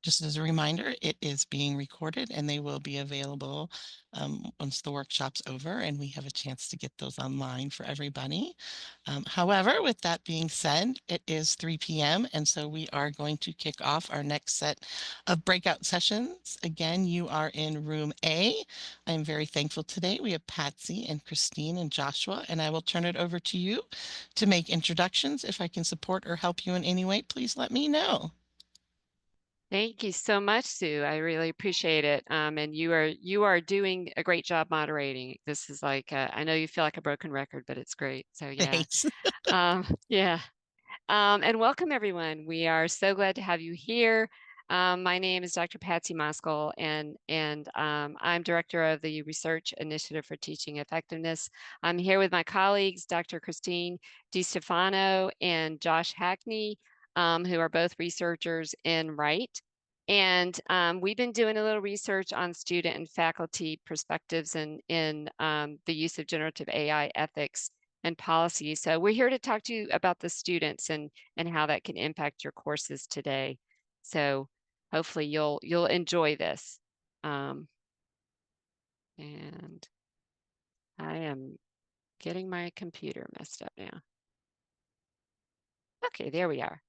Just as a reminder, it is being recorded and they will be available once the workshop's over and we have a chance to get those online for everybody. However, with that being said, it is 3 p.m. and so we are going to kick off our next set of breakout sessions. Again, you are in room A. I'm very thankful today. We have Patsy and Christine and Joshua, and I will turn it over to you to make introductions. If I can support or help you in any way, please let me know. Thank you so much, Sue. I really appreciate it. And you are doing a great job moderating. This is like I know you feel like a broken record, but it's great. So yeah, Thanks. yeah. And welcome everyone. We are so glad to have you here. My name is Dr. Patsy Moskal, and I'm director of the Research Initiative for Teaching Effectiveness. I'm here with my colleagues, Dr. Christine DeStefano and Josh Hackney, who are both researchers in Wright. And we've been doing a little research on student and faculty perspectives in the use of generative AI ethics and policy. So we're here to talk to you about the students and how that can impact your courses today. So hopefully you'll enjoy this. Um, and I am getting my computer messed up now. Okay, there we are.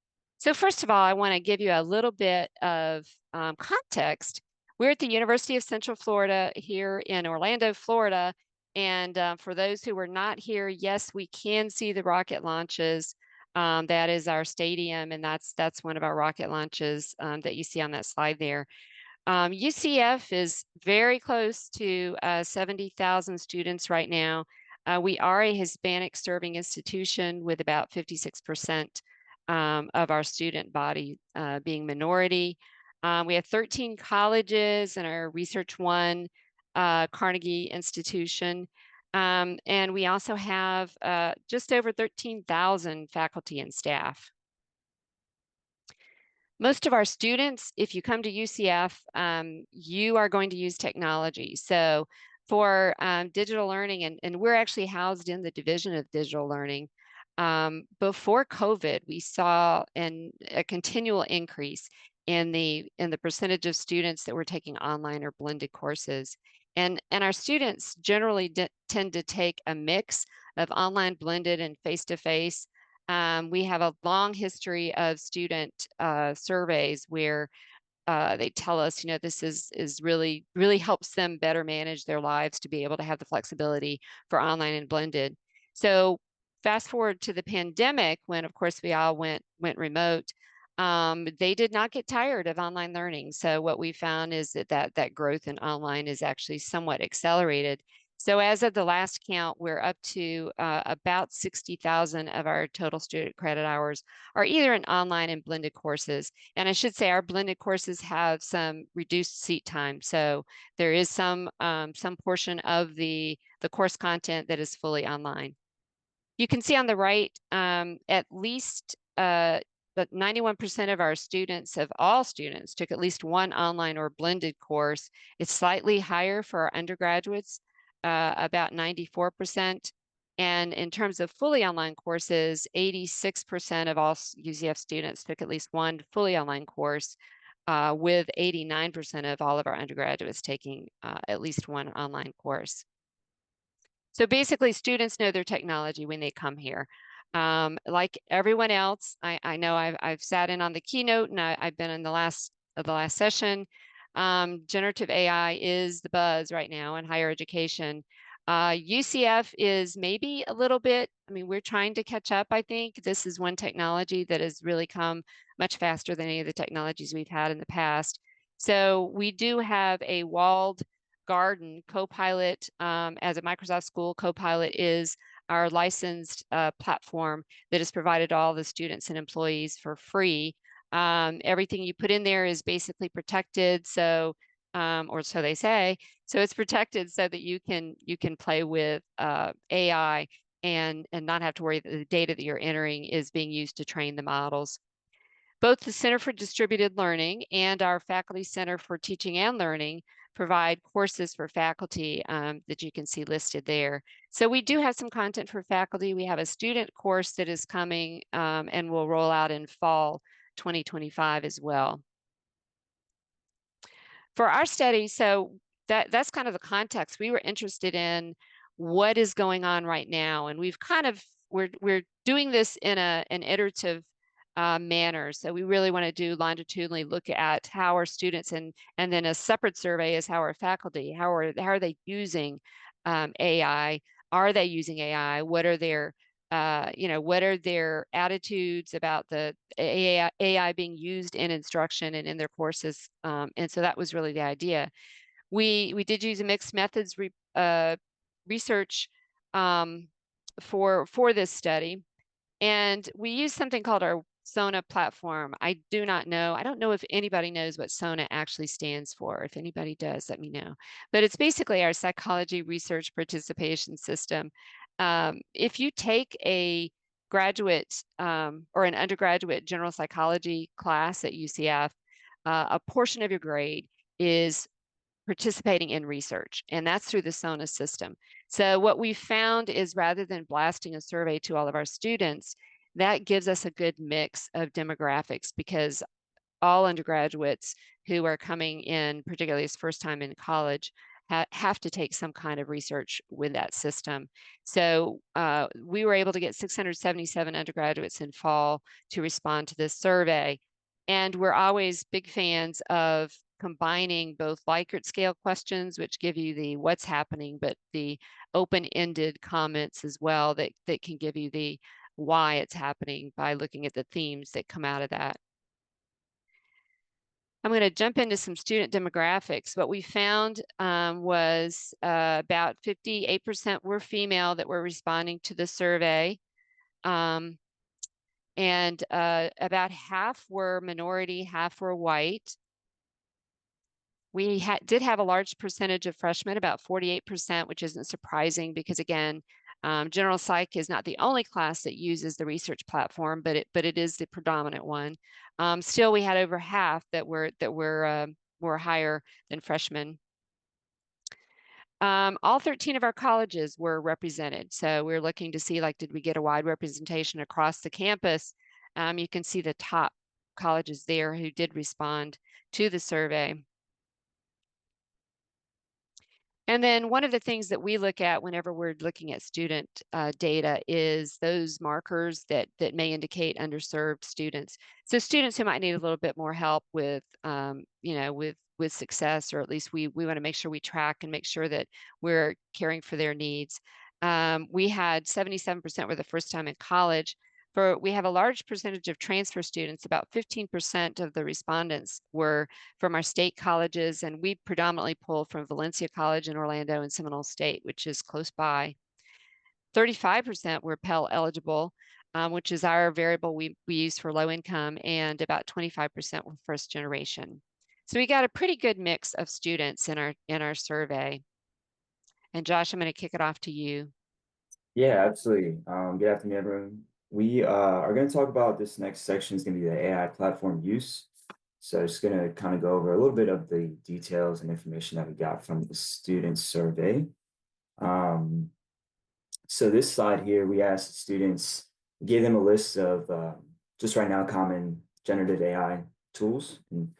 So first of all, I want to give you a little bit of context. We're at the University of Central Florida here in Orlando, Florida. And for those who are not here, yes, we can see the rocket launches. That is our stadium, and that's one of our rocket launches that you see on that slide there. UCF is very close to 70,000 students right now. We are a Hispanic serving institution with about 56% of our student body being minority. We have 13 colleges and our Research One Carnegie institution. And we also have just over 13,000 faculty and staff. Most of our students, if you come to UCF, you are going to use technology. So for digital learning, and we're actually housed in the Division of Digital Learning. Before COVID, we saw a continual increase in the percentage of students that were taking online or blended courses. And our students generally tend to take a mix of online, blended, and face-to-face. We have a long history of student surveys where they tell us, this is really helps them better manage their lives to be able to have the flexibility for online and blended. So fast forward to the pandemic, when of course we all went remote. They did not get tired of online learning. So what we found is that growth in online is actually somewhat accelerated. So as of the last count, we're up to about 60,000 of our total student credit hours are either in online and blended courses. And I should say our blended courses have some reduced seat time. So there is some portion of the course content that is fully online. You can see on the right, at least that 91% of our students, of all students, took at least one online or blended course. It's slightly higher for our undergraduates, about 94%. And in terms of fully online courses, 86% of all UCF students took at least one fully online course, with 89% of all of our undergraduates taking at least one online course. So basically, students know their technology when they come here. Like everyone else, I know I've sat in on the keynote and I've been in the last session. Generative AI is the buzz right now in higher education. UCF is maybe a little bit, I mean, we're trying to catch up, I think. This is one technology that has really come much faster than any of the technologies we've had in the past. So we do have a walled garden. Copilot, as a Microsoft school, Copilot is our licensed platform that is provided to all the students and employees for free. Everything you put in there is basically protected, so or so they say. So it's protected so that you can play with AI and not have to worry that the data that you're entering is being used to train the models. Both the Center for Distributed Learning and our Faculty Center for Teaching and Learning provide courses for faculty that you can see listed there. So we do have some content for faculty. We have a student course that is coming and will roll out in fall 2025 as well. For our study, so that's kind of the context. We were interested in what is going on right now, and we've kind of we're doing this in an iterative manner. So we really want to do longitudinally look at how our students and then a separate survey is how our faculty, how are they using AI? Are they using AI? What are their what are their attitudes about the AI being used in instruction and in their courses? And so that was really the idea. We did use a mixed methods research um, for this study, and we use something called our SONA platform. I do not know. I don't know if anybody knows what SONA actually stands for. If anybody does, let me know. But it's basically our psychology research participation system. If you take a graduate or an undergraduate general psychology class at UCF, a portion of your grade is participating in research, and that's through the SONA system. So what we found is rather than blasting a survey to all of our students, that gives us a good mix of demographics because all undergraduates who are coming in, particularly as first time in college, have to take some kind of research with that system. So we were able to get 677 undergraduates in fall to respond to this survey. And we're always big fans of combining both Likert scale questions, which give you the what's happening, but the open-ended comments as well that can give you the why it's happening by looking at the themes that come out of that. I'm going to jump into some student demographics. What we found was about 58% were female that were responding to the survey. Um, and about half were minority, half were white. We did have a large percentage of freshmen, about 48%, which isn't surprising because, again, general psych is not the only class that uses the research platform, but it is the predominant one. Still, we had over half that were higher than freshmen. All 13 of our colleges were represented, so we're looking to see, like, did we get a wide representation across the campus? You can see the top colleges there who did respond to the survey. And then one of the things that we look at whenever we're looking at student data is those markers that may indicate underserved students. So students who might need a little bit more help with, with success, or at least we want to make sure we track and make sure that we're caring for their needs. We had 77% were the first time in college. We have a large percentage of transfer students. About 15% of the respondents were from our state colleges, and we predominantly pull from Valencia College in Orlando and Seminole State, which is close by. 35% were Pell eligible, which is our variable we use for low income, and about 25% were first generation. So we got a pretty good mix of students in our survey. And Josh, I'm going to kick it off to you. Yeah, absolutely. Good afternoon, everyone. We are going to talk about this next section is going to be the AI platform use. So just going to kind of go over a little bit of the details and information that we got from the student survey. Um, so this slide here, we asked students, we gave them a list of just right now common generative AI tools and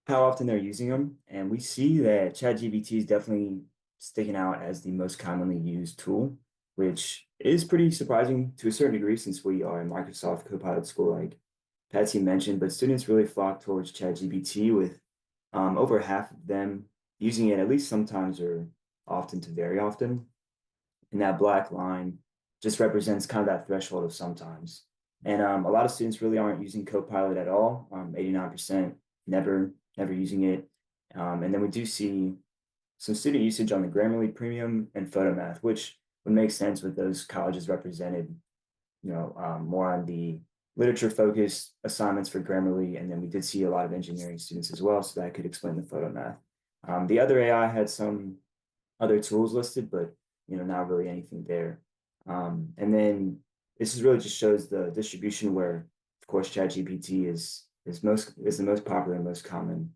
how often they're using them. And we see that ChatGPT is definitely sticking out as the most commonly used tool, which is pretty surprising to a certain degree since we are a Microsoft Copilot school, like Patsy mentioned. But students really flock towards ChatGPT, with over half of them using it at least sometimes or often to very often. And that black line just represents kind of that threshold of sometimes. And a lot of students really aren't using Copilot at all. 89% never using it. And then we do see some student usage on the Grammarly Premium and PhotoMath, which would make sense with those colleges represented, more on the literature focused assignments for Grammarly. And then we did see a lot of engineering students as well, so that could explain the PhotoMath. The other AI had some other tools listed, but not really anything there. And then this is really just shows the distribution where, of course, ChatGPT is the most popular and most common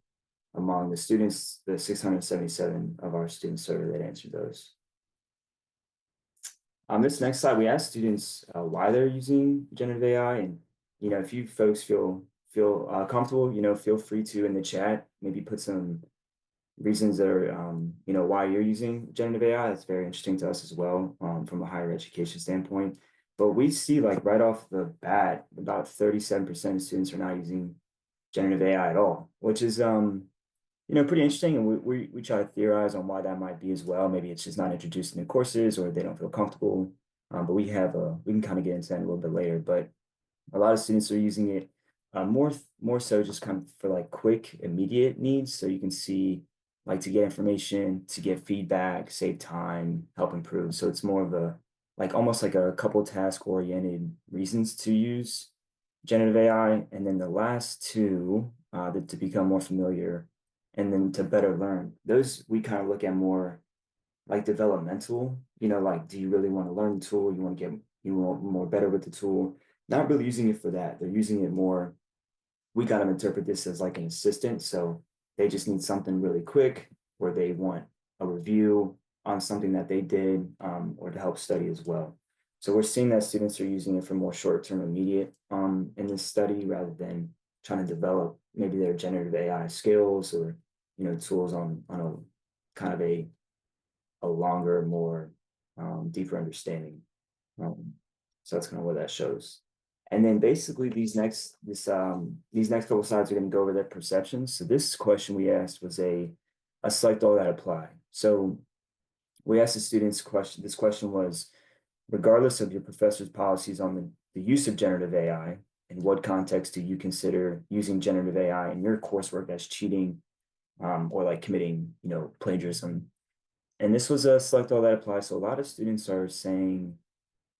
among the students, the 677 of our student survey that answered those. On this next slide, we asked students why they're using generative AI, and if you folks feel comfortable, feel free to in the chat maybe put some reasons that are, why you're using generative AI. That's very interesting to us as well, from a higher education standpoint. But we see like right off the bat, about 37% of students are not using generative AI at all, which is, pretty interesting. And we try to theorize on why that might be as well. Maybe it's just not introduced in the courses or they don't feel comfortable. But we can kind of get into that a little bit later. But a lot of students are using it more so just kind of for like quick, immediate needs. So you can see like to get information, to get feedback, save time, help improve. So it's more of a like almost like a couple task oriented reasons to use generative AI. And then the last two, to become more familiar and then to better learn. Those we kind of look at more like developmental, like do you really want to learn the tool? You want more better with the tool, not really using it for that. They're using it more. We kind of interpret this as like an assistant. So they just need something really quick or they want a review on something that they did, or to help study as well. So we're seeing that students are using it for more short-term immediate, in this study rather than trying to develop maybe their generative AI skills or, tools on a kind of a longer, more, deeper understanding. So that's kind of what that shows. And then basically these next couple slides are going to go over their perceptions. So this question we asked was a select all that apply. So we asked the students question. This question was, regardless of your professor's policies on the use of generative AI, in what context do you consider using generative AI in your coursework as cheating, or like committing, plagiarism? And this was a select all that applies. So a lot of students are saying,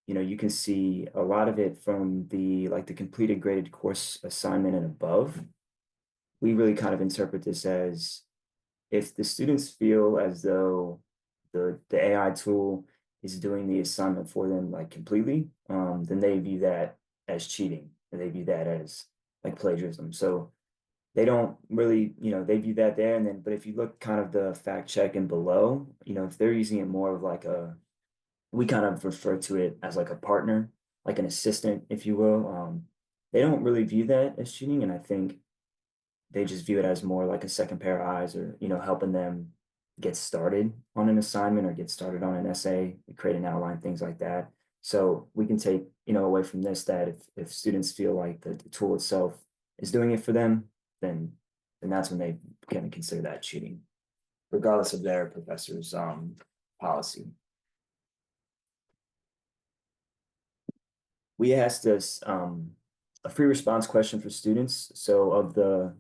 you can see a lot of it from the completed graded course assignment and above. We really kind of interpret this as if the students feel as though the AI tool is doing the assignment for them like completely, then they view that as cheating and they view that as like plagiarism. So they don't really, they view that there. And then, but if you look kind of the fact check and below, if they're using it more of like we kind of refer to it as like a partner, like an assistant, if you will. They don't really view that as cheating. And I think they just view it as more like a second pair of eyes or, helping them get started on an assignment or get started on an essay, create an outline, things like that. So we can take, away from this that if students feel like the tool itself is doing it for them, then that's when they can consider that cheating, regardless of their professor's policy. We asked this a free response question for students. So of the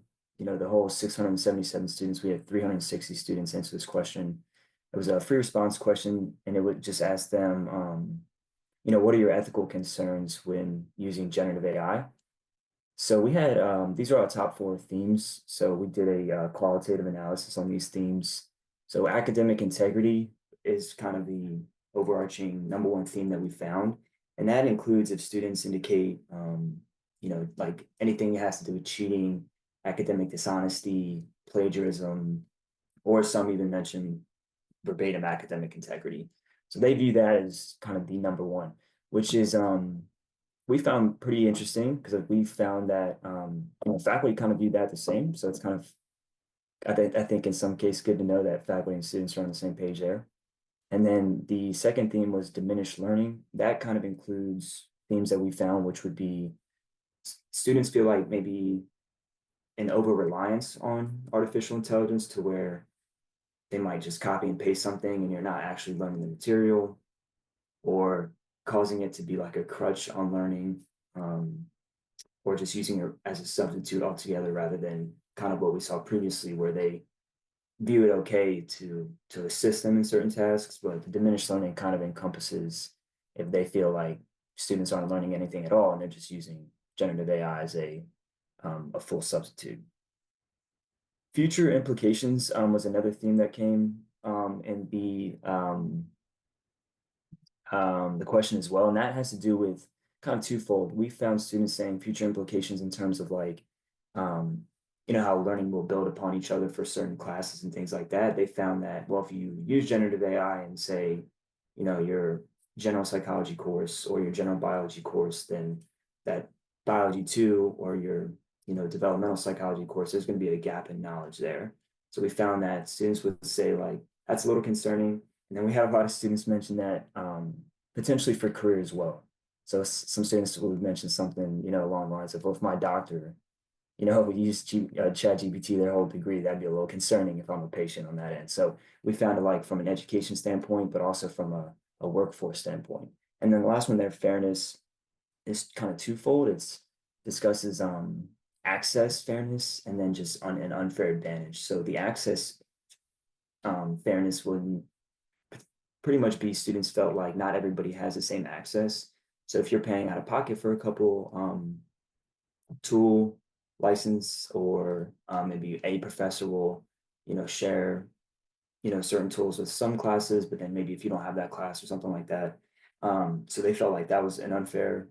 whole 677 students, we had 360 students answer this question. It was a free response question, and it would just ask them, what are your ethical concerns when using generative AI? So we had these are our top four themes. So we did a qualitative analysis on these themes. So academic integrity is kind of the overarching number one theme that we found. And that includes if students indicate, like anything that has to do with cheating, academic dishonesty, plagiarism, or some even mention verbatim academic integrity. So they view that as kind of the number one, which is we found pretty interesting because we found that faculty kind of view that the same. So it's kind of I think in some case good to know that faculty and students are on the same page there. And then the second theme was diminished learning. That kind of includes themes that we found, which would be students feel like maybe an over reliance on artificial intelligence to where they might just copy and paste something and you're not actually learning the material, or causing it to be like a crutch on learning, or just using it as a substitute altogether rather than kind of what we saw previously where they view it okay to assist them in certain tasks, but the diminished learning kind of encompasses if they feel like students aren't learning anything at all and they're just using generative AI as a full substitute. Future implications was another theme that came in the question as well, and that has to do with kind of twofold. We found students saying future implications in terms of like, how learning will build upon each other for certain classes and things like that. They found that, well, if you use generative AI and say, your general psychology course or your general biology course, then that biology two or your, developmental psychology course, there's going to be a gap in knowledge there. So we found that students would say like, that's a little concerning. And then we had a lot of students mention that potentially for career as well. So some students would mention something, along the lines of, well, if my doctor, would use Chat GPT their whole degree, that'd be a little concerning if I'm a patient on that end. So we found it like from an education standpoint, but also from a workforce standpoint. And then the last one there, fairness, is kind of twofold. It's discusses access fairness and then just on an unfair advantage. So the access fairness would pretty much be students felt like not everybody has the same access. So if you're paying out of pocket for a couple tool license, or maybe a professor will, share, certain tools with some classes, but then maybe if you don't have that class or something like that. So they felt like that was an unfair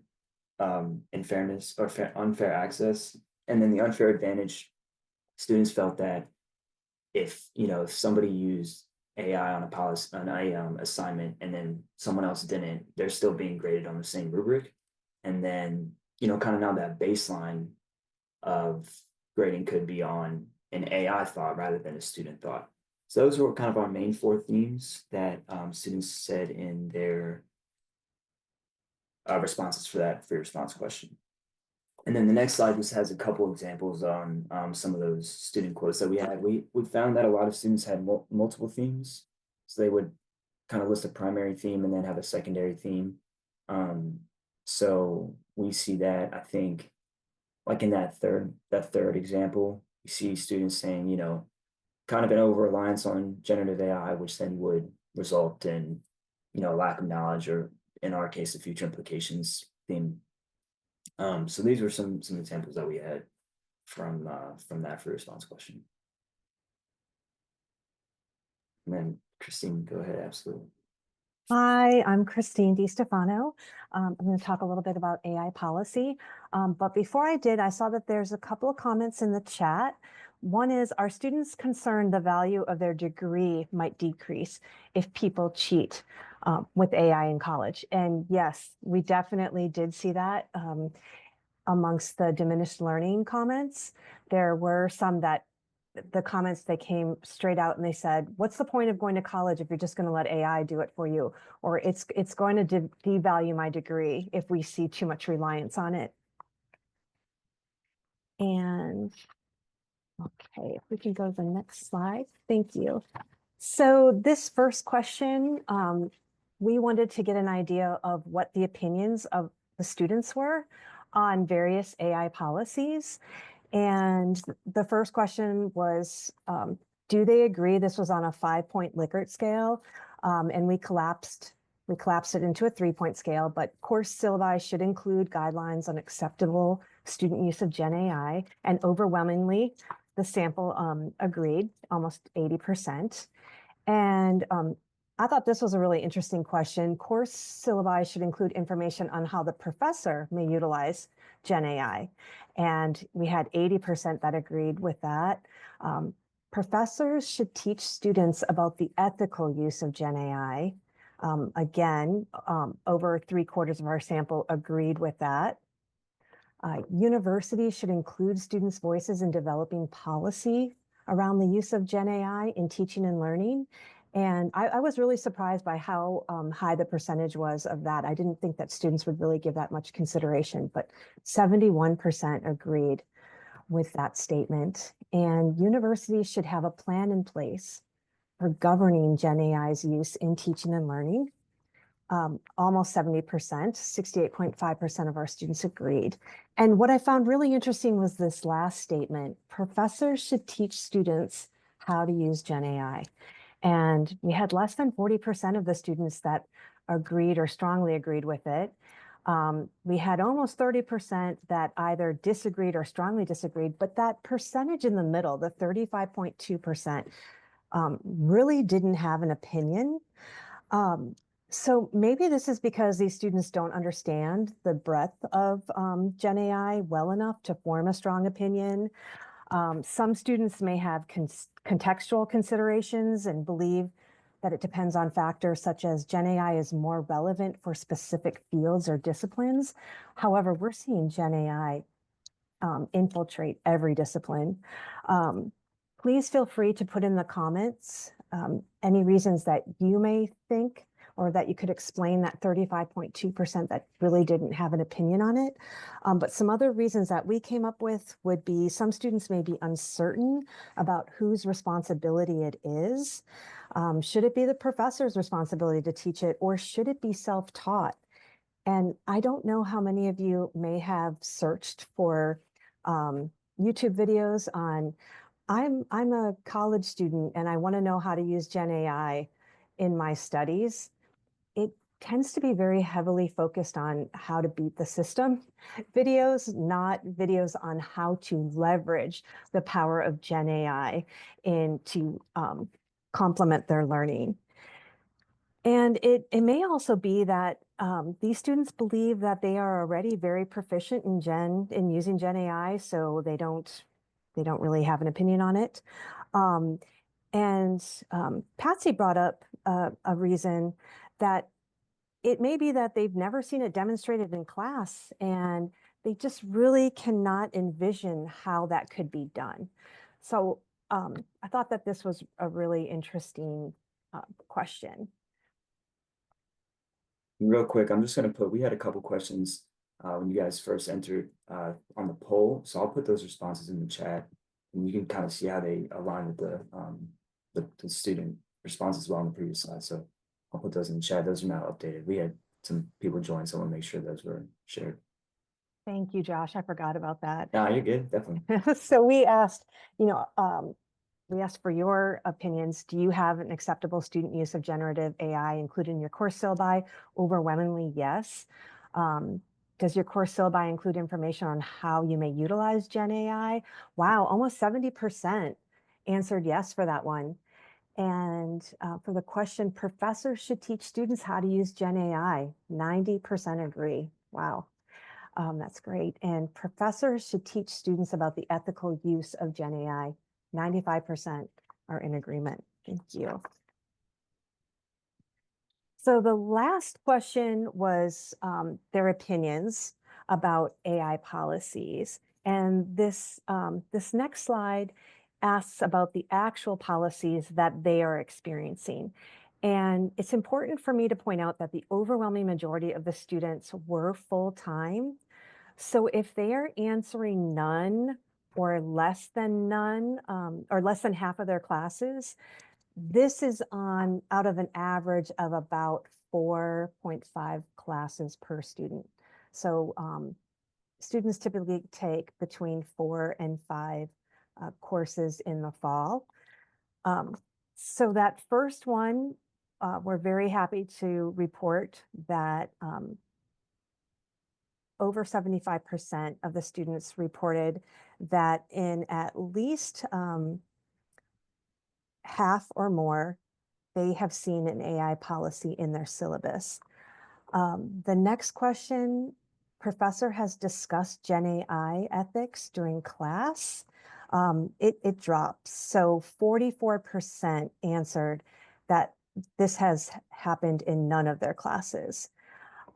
in fairness or unfair access. And then the unfair advantage, students felt that if somebody used AI on a policy on a assignment and then someone else didn't, they're still being graded on the same rubric. And then, kind of now that baseline of grading could be on an AI thought rather than a student thought. So those were kind of our main four themes that students said in their responses for that free response question. And then the next slide just has a couple examples on some of those student quotes that we had. We found that a lot of students had multiple themes. So they would kind of list a primary theme and then have a secondary theme. So we see that, I think, like in that third example, you see students saying, kind of an over reliance on generative AI, which then would result in, lack of knowledge, or in our case, the future implications theme. So these were some examples that we had from that free response question. And then Christine, go ahead, absolutely. Hi, I'm Christine DeStefano. I'm going to talk a little bit about AI policy. But before I did, I saw that there's a couple of comments in the chat. One is, are students concerned the value of their degree might decrease if people cheat with AI in college? And yes, we definitely did see that amongst the diminished learning comments. There were some that the comments, they came straight out and they said, what's the point of going to college if you're just going to let AI do it for you? Or it's going to devalue my degree if we see too much reliance on it. And okay, if we can go to the next slide. Thank you. So this first question, we wanted to get an idea of what the opinions of the students were on various AI policies. And the first question was, do they agree? This was on a 5-point Likert scale, and we collapsed it into a 3-point scale, but course syllabi should include guidelines on acceptable student use of Gen AI, and overwhelmingly, the sample agreed, almost 80%. And I thought this was a really interesting question. Course syllabi should include information on how the professor may utilize Gen AI. And we had 80% that agreed with that. Professors should teach students about the ethical use of Gen AI. Again, over 3/4 of our sample agreed with that. Universities should include students' voices in developing policy around the use of Gen AI in teaching and learning. And I was really surprised by how high the percentage was of that. I didn't think that students would really give that much consideration, but 71% agreed with that statement. And universities should have a plan in place for governing Gen AI's use in teaching and learning. Almost 70%, 68.5% of our students agreed. And what I found really interesting was this last statement: professors should teach students how to use Gen AI. And we had less than 40% of the students that agreed or strongly agreed with it. We had almost 30% that either disagreed or strongly disagreed, but that percentage in the middle, the 35.2%, really didn't have an opinion. So maybe this is because these students don't understand the breadth of Gen AI well enough to form a strong opinion. Some students may have contextual considerations and believe that it depends on factors such as Gen AI is more relevant for specific fields or disciplines. However, we're seeing Gen AI infiltrate every discipline. Please feel free to put in the comments any reasons that you may think or that you could explain that 35.2% that really didn't have an opinion on it. But some other reasons that we came up with would be some students may be uncertain about whose responsibility it is. Should it be the professor's responsibility to teach it, or should it be self-taught? And I don't know how many of you may have searched for YouTube videos on, I'm a college student and I want to know how to use GenAI in my studies. It tends to be very heavily focused on how to beat the system videos, not videos on how to leverage the power of GenAI and to complement their learning. And it may also be that these students believe that they are already very proficient in using GenAI, so they don't really have an opinion on it. Patsy brought up a reason that it may be that they've never seen it demonstrated in class and they just really cannot envision how that could be done. So I thought that this was a really interesting question. Real quick, I'm just going to we had a couple questions when you guys first entered on the poll. So I'll put those responses in the chat and you can kind of see how they align with the student response as well on the previous slide. So I'll put those in the chat. Those are now updated. We had some people join, so I want to make sure those were shared. Thank you, Josh. I forgot about that. No, you're good, definitely. So we asked, we asked for your opinions. Do you have an acceptable student use of generative AI included in your course syllabi? Overwhelmingly, yes. Does your course syllabi include information on how you may utilize Gen AI? Wow, almost 70% answered yes for that one. And for the question, professors should teach students how to use Gen AI. 90% agree. Wow. That's great. And professors should teach students about the ethical use of Gen AI. 95% are in agreement. Thank you. So the last question was their opinions about AI policies. And this next slide asks about the actual policies that they are experiencing. And it's important for me to point out that the overwhelming majority of the students were full-time. So if they are answering none or less than none, or less than half of their classes, this is on out of an average of about 4.5 classes per student. So students typically take between 4 and 5 courses in the fall. So that first one, we're very happy to report that over 75% of the students reported that in at least half or more, they have seen an AI policy in their syllabus. The next question, professor has discussed Gen AI ethics during class. It drops. So 44% answered that this has happened in none of their classes.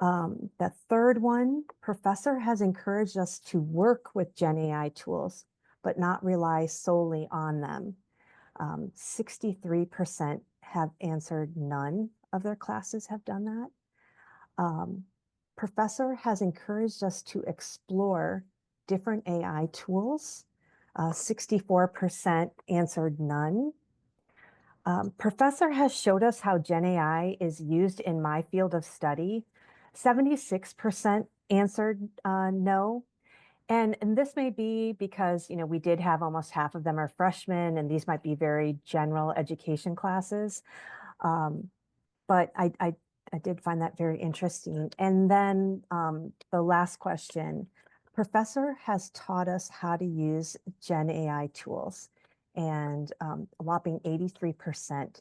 The third one, professor has encouraged us to work with Gen AI tools, but not rely solely on them. 63% have answered none of their classes have done that. Professor has encouraged us to explore different AI tools. 64% answered none. Professor has showed us how Gen AI is used in my field of study. 76% answered no. And this may be because, we did have almost half of them are freshmen, and these might be very general education classes. But I did find that very interesting. And then the last question, professor has taught us how to use Gen AI tools, and a whopping 83%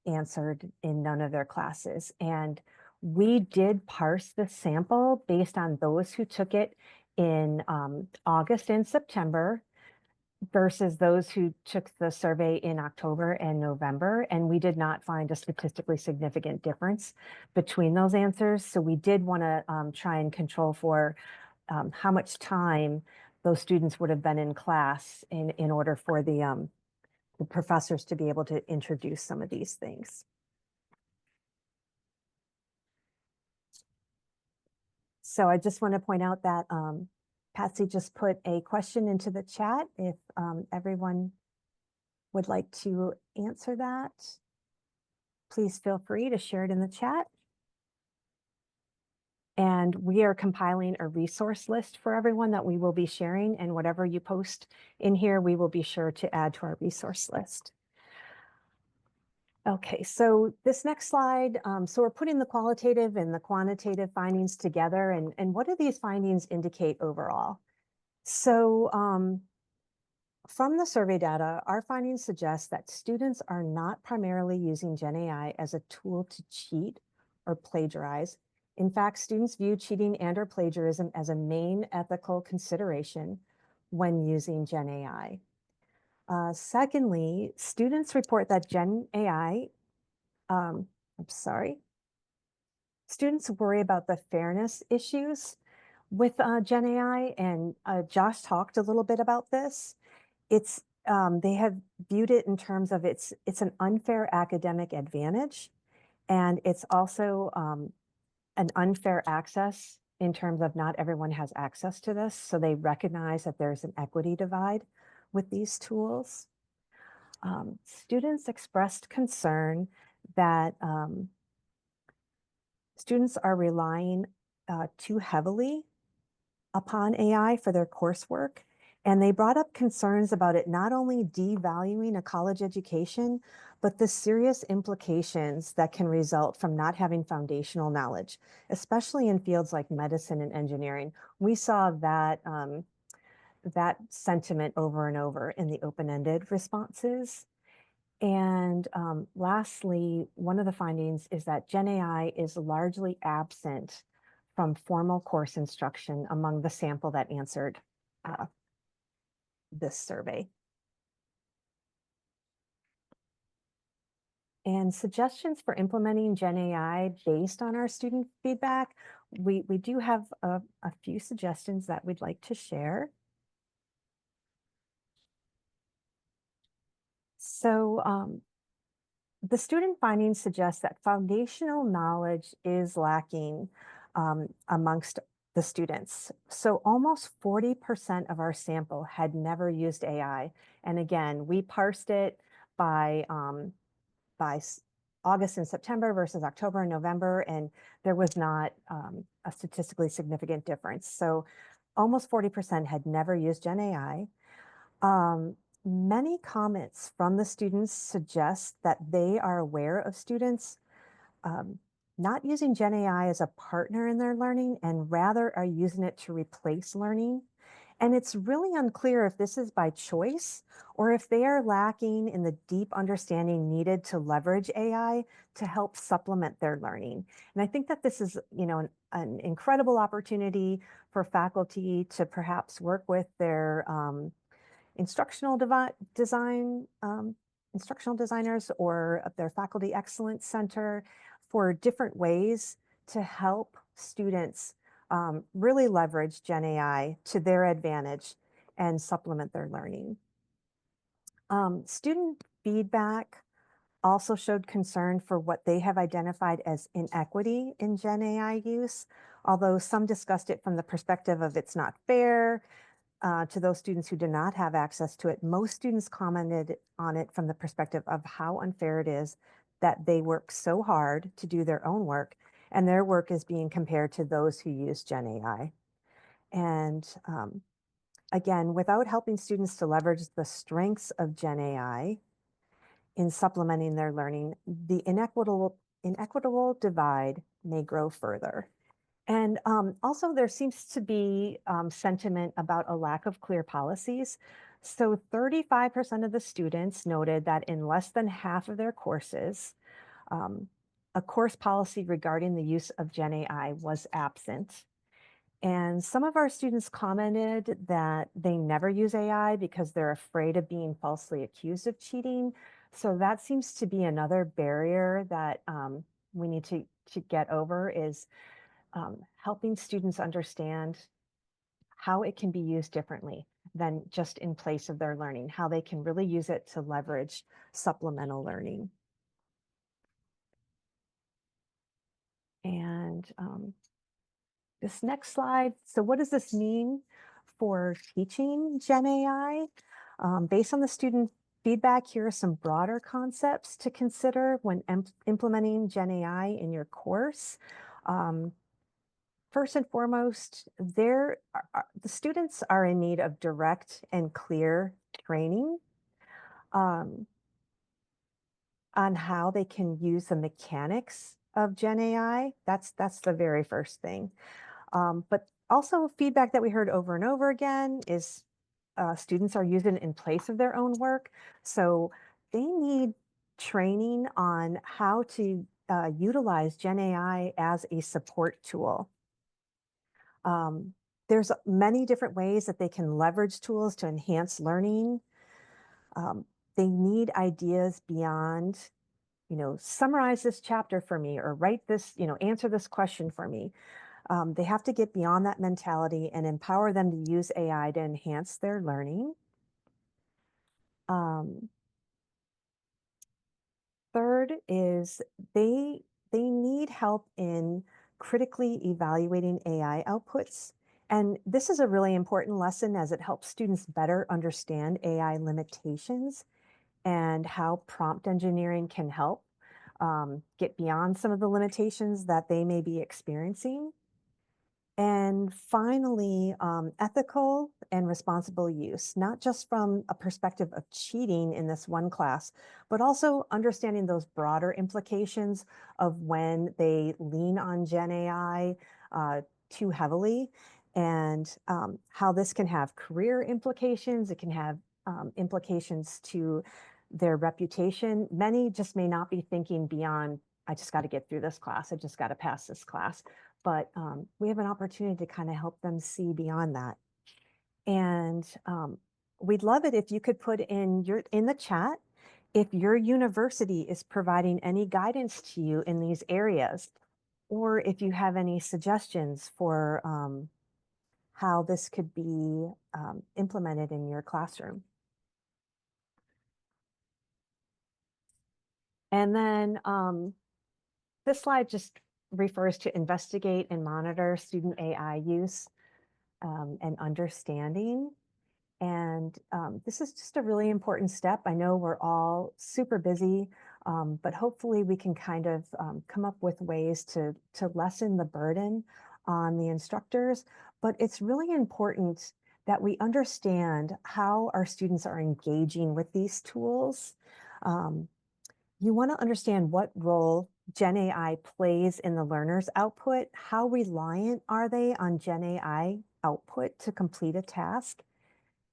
answered in none of their classes. And we did parse the sample based on those who took it in August and September versus those who took the survey in October and November. And we did not find a statistically significant difference between those answers. So we did want to try and control for how much time those students would have been in class in order for the the professors to be able to introduce some of these things. So I just want to point out that Patsy just put a question into the chat if everyone would like to answer that. Please feel free to share it in the chat. And we are compiling a resource list for everyone that we will be sharing, and whatever you post in here, we will be sure to add to our resource list. Okay, so this next slide, so we're putting the qualitative and the quantitative findings together, and what do these findings indicate overall? So from the survey data, our findings suggest that students are not primarily using GenAI as a tool to cheat or plagiarize. In fact, students view cheating and or plagiarism as a main ethical consideration when using GenAI. Secondly, students report that students worry about the fairness issues with GenAI, and Josh talked a little bit about this. It's they have viewed it in terms of it's an unfair academic advantage, and it's also an unfair access in terms of not everyone has access to this. So they recognize that there's an equity divide with these tools. Students expressed concern that students are relying too heavily upon AI for their coursework. And they brought up concerns about it not only devaluing a college education, but the serious implications that can result from not having foundational knowledge, especially in fields like medicine and engineering. We saw that, that sentiment over and over in the open-ended responses. And lastly, one of the findings is that GenAI is largely absent from formal course instruction among the sample that answered this survey. And suggestions for implementing GenAI based on our student feedback, we do have a few suggestions that we'd like to share. So the student findings suggest that foundational knowledge is lacking amongst the students. So almost 40% of our sample had never used AI. And again, we parsed it by August and September versus October and November, and there was not a statistically significant difference. So almost 40% had never used GenAI. Many comments from the students suggest that they are aware of students not using GenAI as a partner in their learning and rather are using it to replace learning. And it's really unclear if this is by choice or if they are lacking in the deep understanding needed to leverage AI to help supplement their learning. And I think that this is, an incredible opportunity for faculty to perhaps work with their instructional designers or of their Faculty Excellence Center for different ways to help students really leverage GenAI to their advantage and supplement their learning. Student feedback also showed concern for what they have identified as inequity in GenAI use, although some discussed it from the perspective of it's not fair, to those students who did not have access to it. Most students commented on it from the perspective of how unfair it is that they work so hard to do their own work, and their work is being compared to those who use GenAI. And again, without helping students to leverage the strengths of GenAI in supplementing their learning, the inequitable divide may grow further. And also there seems to be sentiment about a lack of clear policies. So 35% of the students noted that in less than half of their courses, a course policy regarding the use of GenAI was absent. And some of our students commented that they never use AI because they're afraid of being falsely accused of cheating. So that seems to be another barrier that we need to get over, is helping students understand how it can be used differently. than just in place of their learning, how they can really use it to leverage supplemental learning. And this next slide. So what does this mean for teaching GenAI? Based on the student feedback, here are some broader concepts to consider when implementing GenAI in your course. First and foremost, the students are in need of direct and clear training on how they can use the mechanics of GenAI. That's the very first thing. But also feedback that we heard over and over again is students are using it in place of their own work. So they need training on how to utilize GenAI as a support tool. There's many different ways that they can leverage tools to enhance learning. They need ideas beyond, summarize this chapter for me or write this, answer this question for me. They have to get beyond that mentality and empower them to use AI to enhance their learning. Third is they need help in critically evaluating AI outputs. And this is a really important lesson as it helps students better understand AI limitations and how prompt engineering can help get beyond some of the limitations that they may be experiencing. And finally, ethical and responsible use, not just from a perspective of cheating in this one class, but also understanding those broader implications of when they lean on Gen AI too heavily and how this can have career implications. It can have implications to their reputation. Many just may not be thinking beyond, I just got to get through this class. I just got to pass this class. But we have an opportunity to kind of help them see beyond that. And we'd love it if you could put in the chat if your university is providing any guidance to you in these areas, or if you have any suggestions for how this could be implemented in your classroom. And then this slide just refers to investigate and monitor student AI use and understanding. And this is just a really important step. I know we're all super busy, but hopefully we can kind of come up with ways to lessen the burden on the instructors. But it's really important that we understand how our students are engaging with these tools. You want to understand what role Gen AI plays in the learner's output. How reliant are they on Gen AI output to complete a task?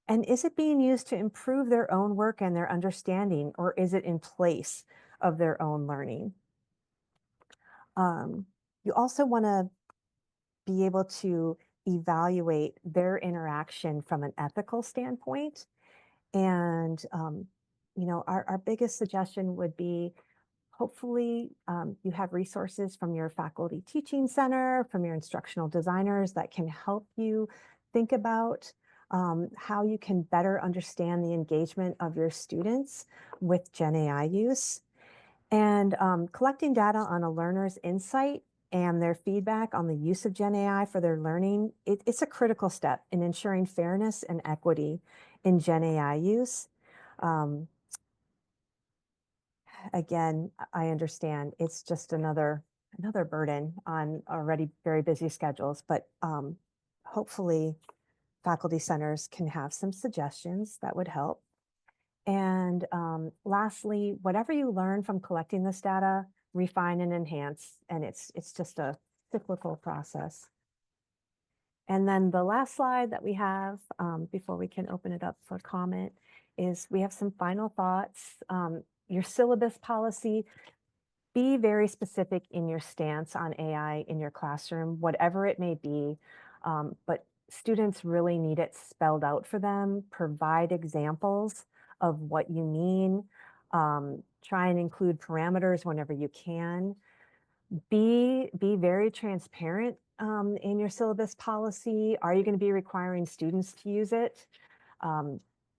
And is it being used to improve their own work and their understanding, or is it in place of their own learning? You also want to be able to evaluate their interaction from an ethical standpoint. And, our biggest suggestion would be hopefully you have resources from your faculty teaching center, from your instructional designers that can help you think about how you can better understand the engagement of your students with Gen AI use. And collecting data on a learner's insight and their feedback on the use of Gen AI for their learning, it's a critical step in ensuring fairness and equity in Gen AI use. Again, I understand it's just another burden on already very busy schedules, but hopefully faculty centers can have some suggestions that would help. And lastly, whatever you learn from collecting this data, refine and enhance, and it's just a cyclical process. And then the last slide that we have before we can open it up for comment is we have some final thoughts. Your syllabus policy, be very specific in your stance on AI in your classroom, whatever it may be. But students really need it spelled out for them. Provide examples of what you mean. Try and include parameters whenever you can. Be very transparent in your syllabus policy. Are you going to be requiring students to use it?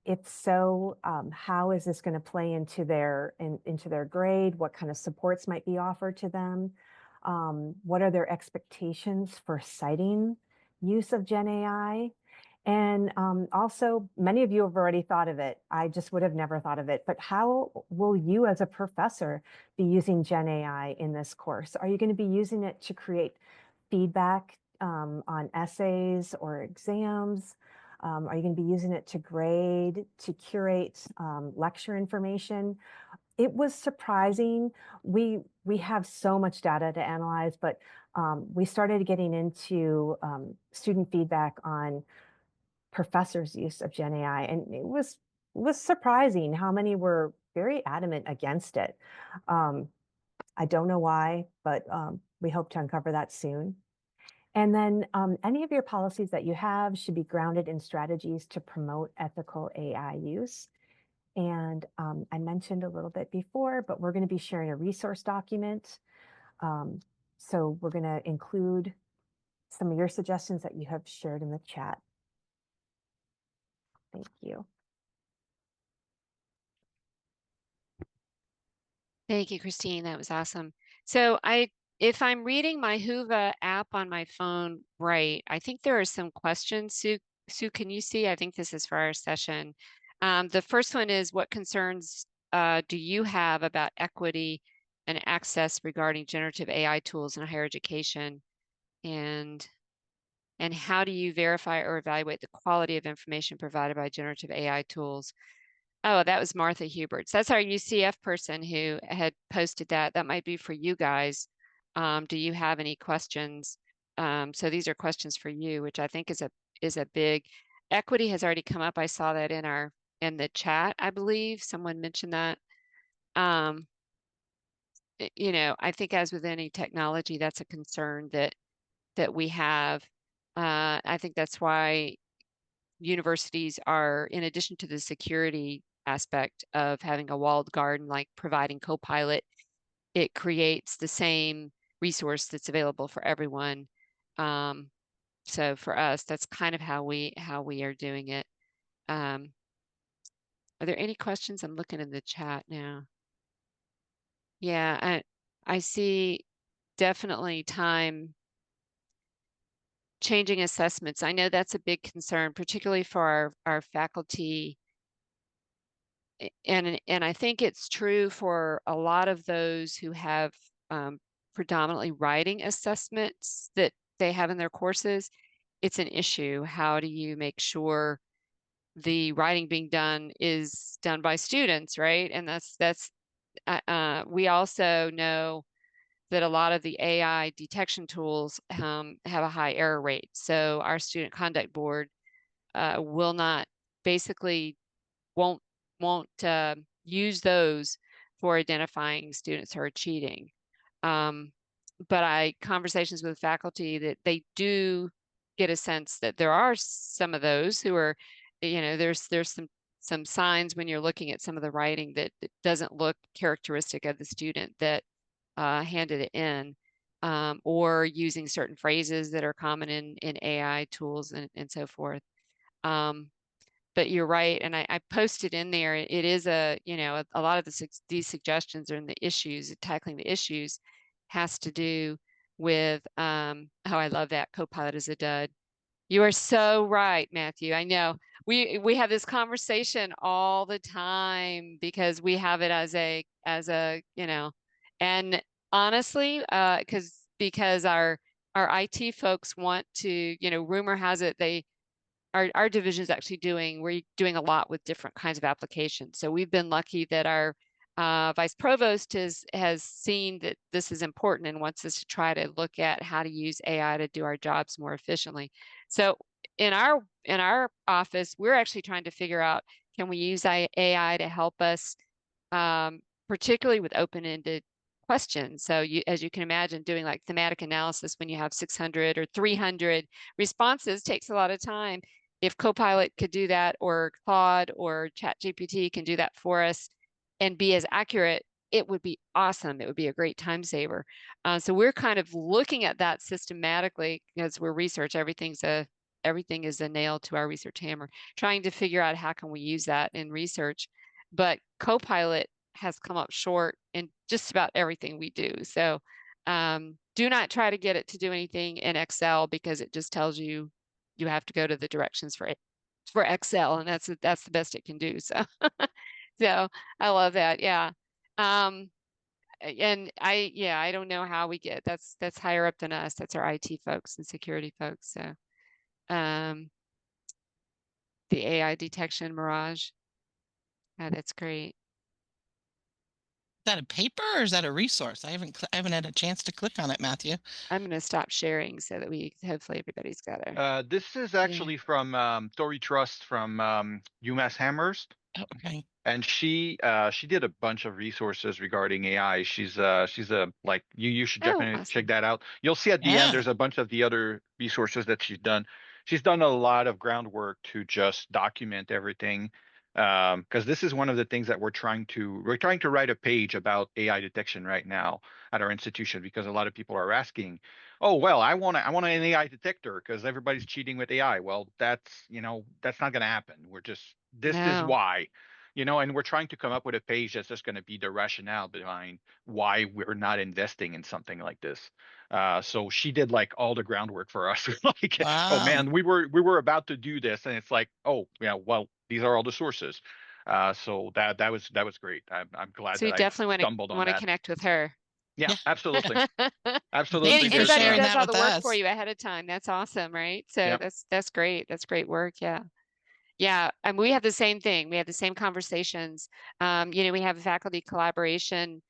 If so, how is this going to play into into their grade? What kind of supports might be offered to them? What are their expectations for citing use of Gen AI? And also, many of you have already thought of it. I just would have never thought of it. But how will you as a professor be using Gen AI in this course? Are you going to be using it to create feedback on essays or exams? Are you going to be using it to grade, to curate lecture information? It was surprising. We have so much data to analyze, but we started getting into student feedback on professors' use of Gen AI, and it was surprising how many were very adamant against it. I don't know why, but we hope to uncover that soon. And then any of your policies that you have should be grounded in strategies to promote ethical AI use. And I mentioned a little bit before, but we're going to be sharing a resource document. So we're going to include some of your suggestions that you have shared in the chat. Thank you. Thank you, Christine. That was awesome. So if I'm reading my Whova app on my phone right, I think there are some questions. Sue, can you see? I think this is for our session. The first one is, what concerns do you have about equity and access regarding generative AI tools in higher education? And how do you verify or evaluate the quality of information provided by generative AI tools? Oh, that was Martha Huberts. That's our UCF person who had posted that. That might be for you guys. Do you have any questions? So these are questions for you, which I think is a big equity has already come up. I saw that in the chat, I believe. Someone mentioned that. You know, I think as with any technology, that's a concern that we have. I think that's why universities are, in addition to the security aspect of having a walled garden, like providing Copilot, it creates the same resource that's available for everyone. So for us, that's kind of how we are doing it. Are there any questions? I'm looking in the chat now. Yeah, I see definitely time changing assessments. I know that's a big concern, particularly for our faculty. And I think it's true for a lot of those who have predominantly writing assessments that they have in their courses. It's an issue. How do you make sure the writing being done is done by students, right? And we also know that a lot of the AI detection tools have a high error rate. So our student conduct board will not basically won't use those for identifying students who are cheating. But conversations with faculty that they do get a sense that there are some of those who are, you know, there's some signs when you're looking at some of the writing that doesn't look characteristic of the student that handed it in, or using certain phrases that are common in AI tools and so forth. But you're right, and I posted in there. It is you know, a lot of these suggestions are in the issues, tackling the issues, has to do with oh, I love that. Copilot is a dud. You are so right, Matthew. I know we have this conversation all the time because we have it as a you know, and honestly, because our IT folks want to, you know, rumor has it our division is actually we're doing a lot with different kinds of applications. So we've been lucky that our vice provost has seen that this is important and wants us to try to look at how to use AI to do our jobs more efficiently. So in our office, we're actually trying to figure out, can we use AI to help us, particularly with open-ended questions. So as you can imagine, doing like thematic analysis when you have 600 or 300 responses takes a lot of time. If Copilot could do that, or Claude or ChatGPT can do that for us and be as accurate, it would be awesome. It would be a great time saver. So we're kind of looking at that systematically as we're research. Everything's a everything is a nail to our research hammer, trying to figure out how can we use that in research. But Copilot has come up short in just about everything we do. So do not try to get it to do anything in Excel, because it just tells you you have to go to the directions for Excel, and that's the best it can do. So so I love that. Yeah. And I don't know how we get, that's higher up than us. That's our IT folks and security folks. So the AI detection Mirage. Oh, that's great. Is that a paper or is that a resource? I haven't had a chance to click on it, Matthew. I'm going to stop sharing so that hopefully everybody's got it. This is Yeah. actually from Tori Trust from UMass Amherst. Oh, okay. And she did a bunch of resources regarding AI. She's a like you should Oh, definitely check awesome. that out. You'll see at the end Yeah. there's a bunch of the other resources that she's done. She's done a lot of groundwork to just document everything. Because this is one of the things that we're trying to write a page about AI detection right now at our institution, because a lot of people are asking, oh well, I want an AI detector because everybody's cheating with AI. Well, that's not going to happen. This is No. why. And we're trying to come up with a page that's just going to be the rationale behind why we're not investing in something like this. So she did like all the groundwork for us. Like, oh Wow. man, we were about to do this, and it's like, oh yeah, well, these are all the sources. So that was great. I'm glad So you that I definitely stumbled on want to that. connect with her. Yeah, Yeah. absolutely, Thank absolutely. you for There's Anybody who sharing does that all the with work for us. you ahead of time, that's awesome, right? So yeah. that's great. That's great work. Yeah. Yeah, and we have the same thing. We have the same conversations. We have a faculty collaboration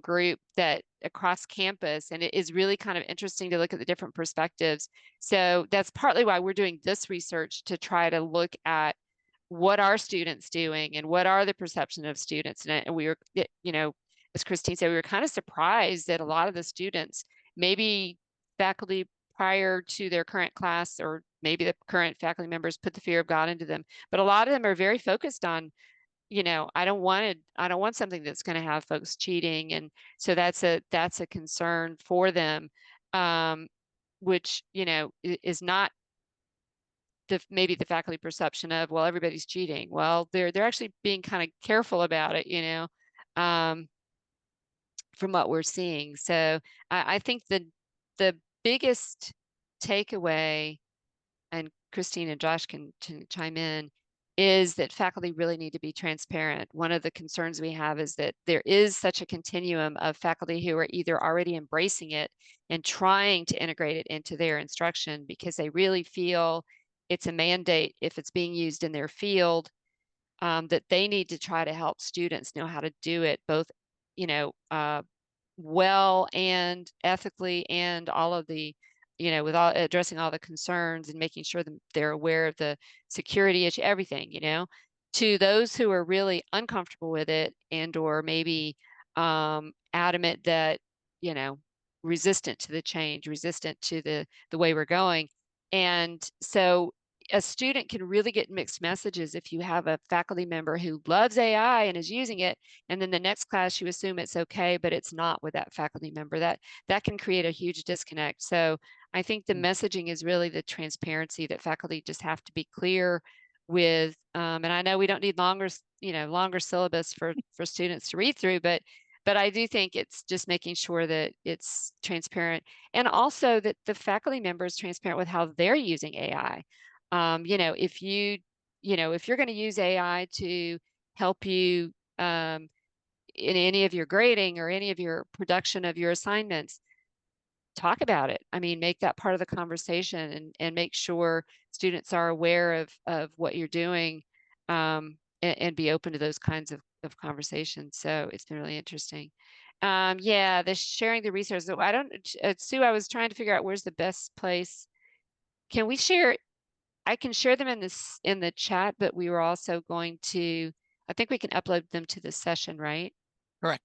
group that across campus, and it is really kind of interesting to look at the different perspectives. So that's partly why we're doing this research, to try to look at what are students doing and what are the perception of students. And we were, as Christine said, we were kind of surprised that a lot of the students, maybe faculty prior to their current class, or maybe the current faculty members put the fear of God into them, but a lot of them are very focused on, I don't want something that's going to have folks cheating. And so that's a concern for them, which, is not maybe the faculty perception of, well, everybody's cheating. Well, they're actually being kind of careful about it, um, from what we're seeing. So I think the biggest takeaway, and Christine and Josh can chime in, is that faculty really need to be transparent. One of the concerns we have is that there is such a continuum of faculty who are either already embracing it and trying to integrate it into their instruction because they really feel it's a mandate if it's being used in their field, that they need to try to help students know how to do it both, well and ethically, and all of the, with all addressing all the concerns and making sure that they're aware of the security issue, everything, to those who are really uncomfortable with it, and or maybe adamant that, resistant to the change, resistant to the way we're going. And so a student can really get mixed messages if you have a faculty member who loves AI and is using it, and then the next class you assume it's okay, but it's not with that faculty member. That can create a huge disconnect. So I think the messaging is really the transparency, that faculty just have to be clear with, and I know we don't need longer syllabus for students to read through, but I do think it's just making sure that it's transparent, and also that the faculty member is transparent with how they're using AI. If you're going to use AI to help you in any of your grading or any of your production of your assignments, talk about it. I mean, make that part of the conversation, and make sure students are aware of what you're doing, and be open to those kinds of conversations. So it's been really interesting. Yeah, the sharing the resources. I don't, Sue, I was trying to figure out where's the best place. Can we share? I can share them in the chat, but we were also going to, I think we can upload them to the session, right? Correct.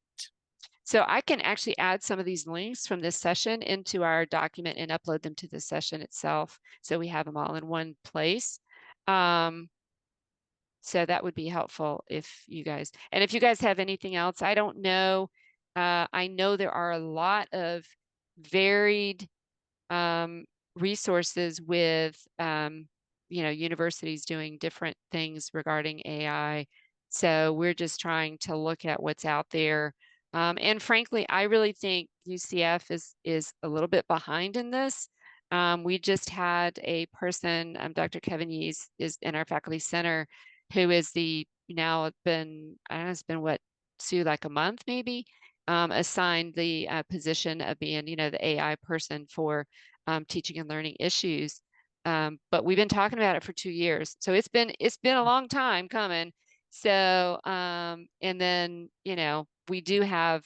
So I can actually add some of these links from this session into our document and upload them to the session itself, so we have them all in one place. So that would be helpful if you guys have anything else. I don't know. I know there are a lot of varied resources with, universities doing different things regarding AI. So we're just trying to look at what's out there. And frankly, I really think UCF is a little bit behind in this. We just had a person, Dr. Kevin Yees is in our faculty center, who is now been, I don't know, it's been what, Sue, like a month maybe, assigned the position of being, the AI person for teaching and learning issues. But we've been talking about it for 2 years. So it's been a long time coming. So, and then, we do have,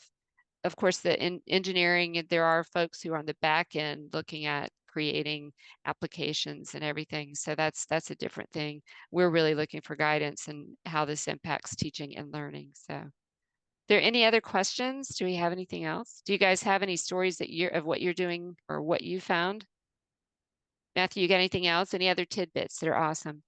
of course, the engineering, and there are folks who are on the back end looking at creating applications and everything. So that's a different thing. We're really looking for guidance and how this impacts teaching and learning. So, there any other questions? Do we have anything else? Do you guys have any stories of what you're doing or what you found? Matthew, you got anything else? Any other tidbits that are awesome?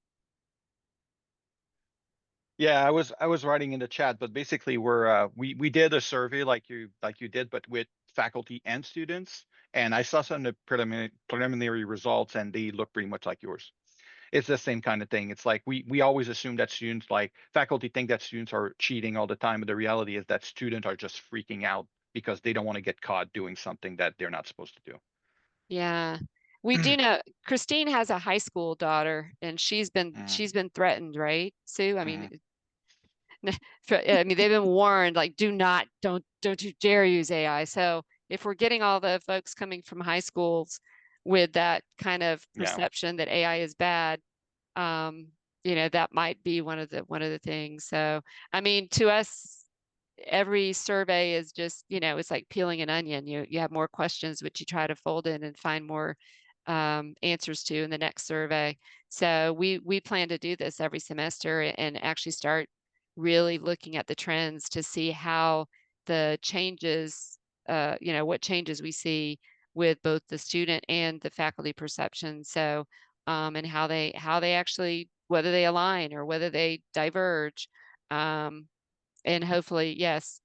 Yeah, I was writing in the chat, but basically we did a survey like you did, but with faculty and students, and I saw some of the preliminary results, and they look pretty much like yours. It's the same kind of thing. It's like we always assume that students, like faculty, think that students are cheating all the time, but the reality is that students are just freaking out because they don't want to get caught doing something that they're not supposed to Yeah. We do do. know Christine has a high school daughter, and she's been Mm, she's been threatened, right, Sue? I mean, mhm. they've been warned, like, don't you dare use AI. So if we're getting all the folks coming from high schools with that kind of Yeah. perception that AI is bad, that might be one of the things. So, I mean, to us, every survey is just, it's like peeling an onion. You have more questions, which you try to fold in and find more answers to in the next survey. So we plan to do this every semester and actually start really looking at the trends to see how the changes, what changes we see with both the student and the faculty perception. So, and how they actually, whether they align or whether they diverge. And hopefully, yes.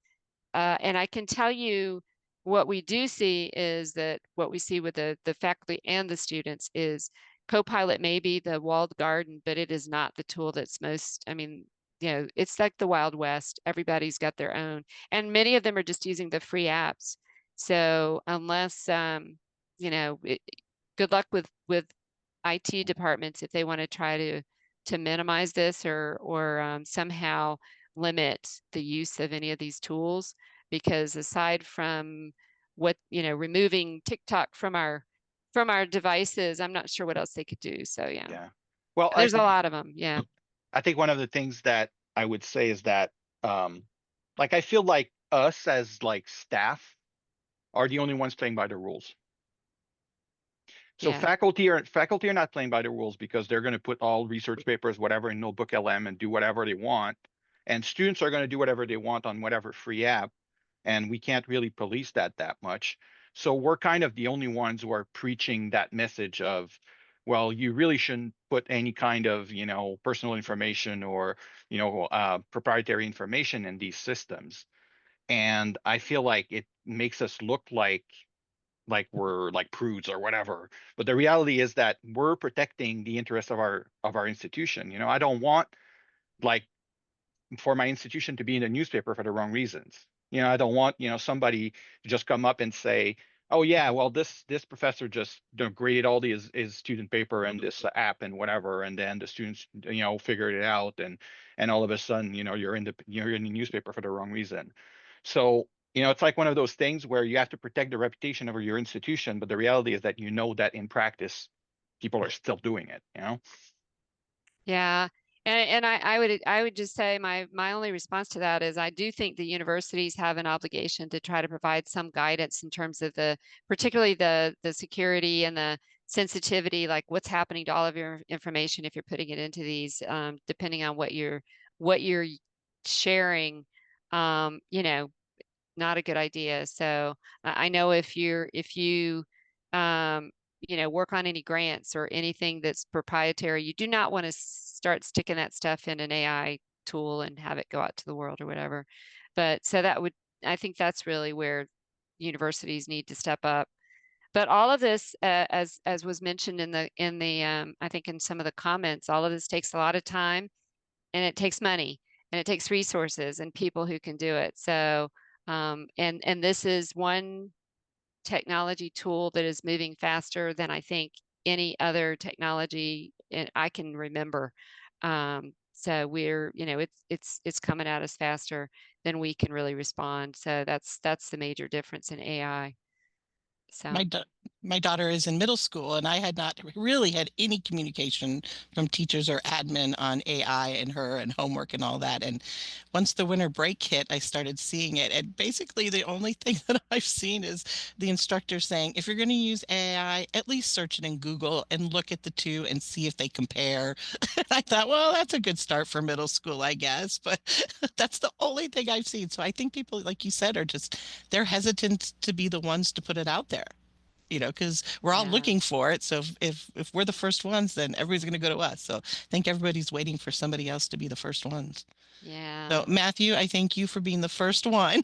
And I can tell you what we do see is that what we see with the faculty and the students is Copilot may be the walled garden, but it is not the tool that's most, I mean, it's like the Wild West. Everybody's got their own. And many of them are just using the free apps. So unless, good luck with IT departments if they want to try to minimize this or somehow limit the use of any of these tools, because aside from removing TikTok from our devices, I'm not sure what else they could do. So yeah, Yeah. Well, there's a lot of them. Yeah. I think one of the things that I would say is that, um, like, I feel like us as like staff are the only ones playing by the rules. So Yeah. faculty are not playing by the rules because they're going to put all research papers, whatever, in Notebook LM and do whatever they want, and students are going to do whatever they want on whatever free app, and we can't really police that much. So we're kind of the only ones who are preaching that message of, well, you really shouldn't put any kind of, personal information or, proprietary information in these systems. And I feel like it makes us look like we're like prudes or whatever. But the reality is that we're protecting the interests of our institution. I don't want, like, for my institution to be in the newspaper for the wrong reasons. I don't want, somebody to just come up and say, oh yeah, well, this professor just, graded all his student paper and this app and whatever, and then the students, figured it out, and all of a sudden, you're in the newspaper for the wrong reason. So, it's like one of those things where you have to protect the reputation of your institution, but the reality is that that in practice, people are still doing it. Yeah. And I would just say my only response to that is I do think the universities have an obligation to try to provide some guidance in terms of particularly the security and the sensitivity, like what's happening to all of your information if you're putting it into these, depending on what you're sharing, not a good idea. So I know if you um, work on any grants or anything that's proprietary, you do not want to start sticking that stuff in an AI tool and have it go out to the world or whatever. But so I think that's really where universities need to step up. But all of this, as was mentioned in the I think in some of the comments, all of this takes a lot of time, and it takes money, and it takes resources and people who can do it. So, and this is one technology tool that is moving faster than I think any other technology I can remember. So we're, it's coming at us faster than we can really respond. So that's the major difference in AI. So My daughter is in middle school, and I had not really had any communication from teachers or admin on AI and her and homework and all that. And once the winter break hit, I started seeing it. And basically, the only thing that I've seen is the instructor saying, if you're going to use AI, at least search it in Google and look at the two and see if they compare. And I thought, well, that's a good start for middle school, I guess. But that's the only thing I've seen. So I think people, like you said, they're hesitant to be the ones to put it out there, because we're all yeah, looking for it. So if we're the first ones, then everybody's going to go to us. So I think everybody's waiting for somebody else to be the first ones. So yeah, Matthew, I thank you for being the first one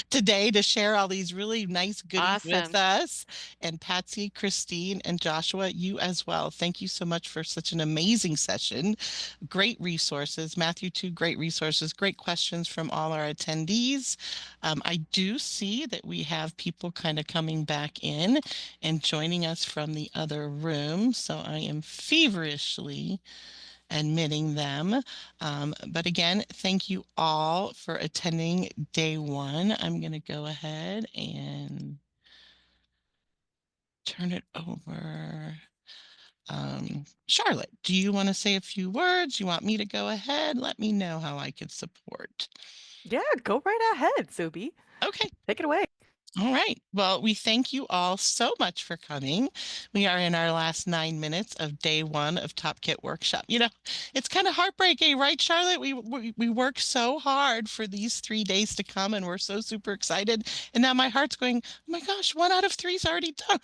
today to share all these really nice goodies with awesome. us. And Patsy, Christine, and Joshua, you as well. Thank you so much for such an amazing session. Great resources. Matthew, too, great resources, great questions from all our attendees. I do see that we have people kind of coming back in and joining us from the other room. So I am feverishly admitting them. But again, thank you all for attending day one. I'm going to go ahead and turn it over. Charlotte, do you want to say a few words? You want me to go ahead? Let me know how I could support. Yeah, go right ahead, Subi. Okay. Take it away. All right. Well, we thank you all so much for coming. We are in our last 9 minutes of day one of Top Kit Workshop. It's kind of heartbreaking, right, Charlotte? We work so hard for these 3 days to come, and we're so super excited. And now my heart's going, oh my gosh, 1 out of 3 is already done.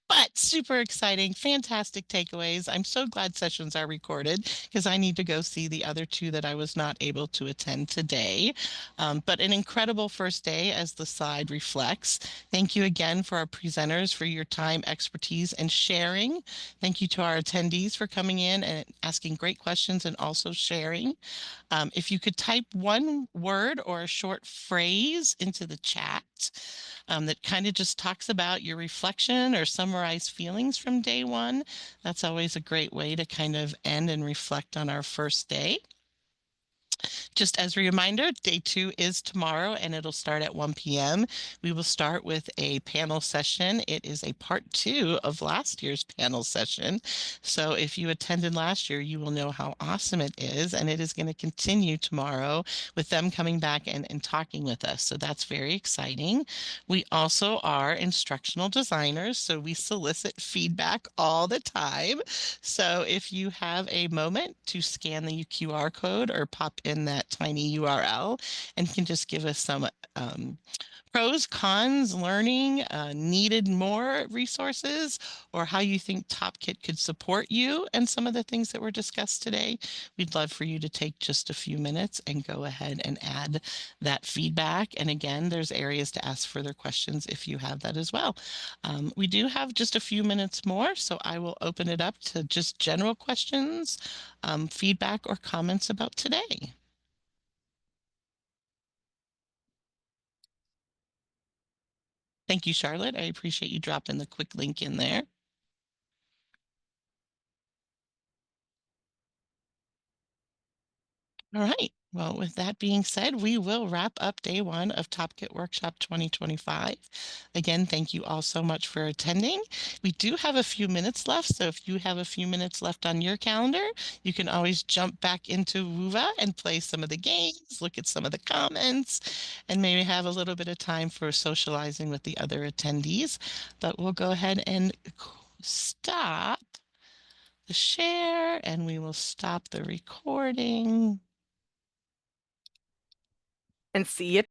But super exciting, fantastic takeaways. I'm so glad sessions are recorded because I need to go see the other two that I was not able to attend today. But an incredible first day as the slide reflects. Thank you again for our presenters for your time, expertise, and sharing. Thank you to our attendees for coming in and asking great questions and also sharing. If you could type one word or a short phrase into the chat that kind of just talks about your reflection or summarize feelings from day one, that's always a great way to kind of end and reflect on our first day. Just as a reminder, day two is tomorrow and it'll start at 1 p.m. We will start with a panel session. It is a part 2 of last year's panel session. So if you attended last year, you will know how awesome it is. And it is going to continue tomorrow with them coming back and talking with us. So that's very exciting. We also are instructional designers, so we solicit feedback all the time. So if you have a moment to scan the QR code or pop in that tiny URL and can just give us some pros, cons, learning, needed more resources, or how you think TopKit could support you and some of the things that were discussed today, we'd love for you to take just a few minutes and go ahead and add that feedback. And again, there's areas to ask further questions if you have that as well. We do have just a few minutes more, so I will open it up to just general questions, feedback, or comments about today. Thank you, Charlotte. I appreciate you dropping the quick link in there. All right. Well, with that being said, we will wrap up day one of Top Kit Workshop 2025. Again, thank you all so much for attending. We do have a few minutes left, so if you have a few minutes left on your calendar, you can always jump back into Wova and play some of the games, look at some of the comments, and maybe have a little bit of time for socializing with the other attendees. But we'll go ahead and stop the share, and we will stop the recording. And see you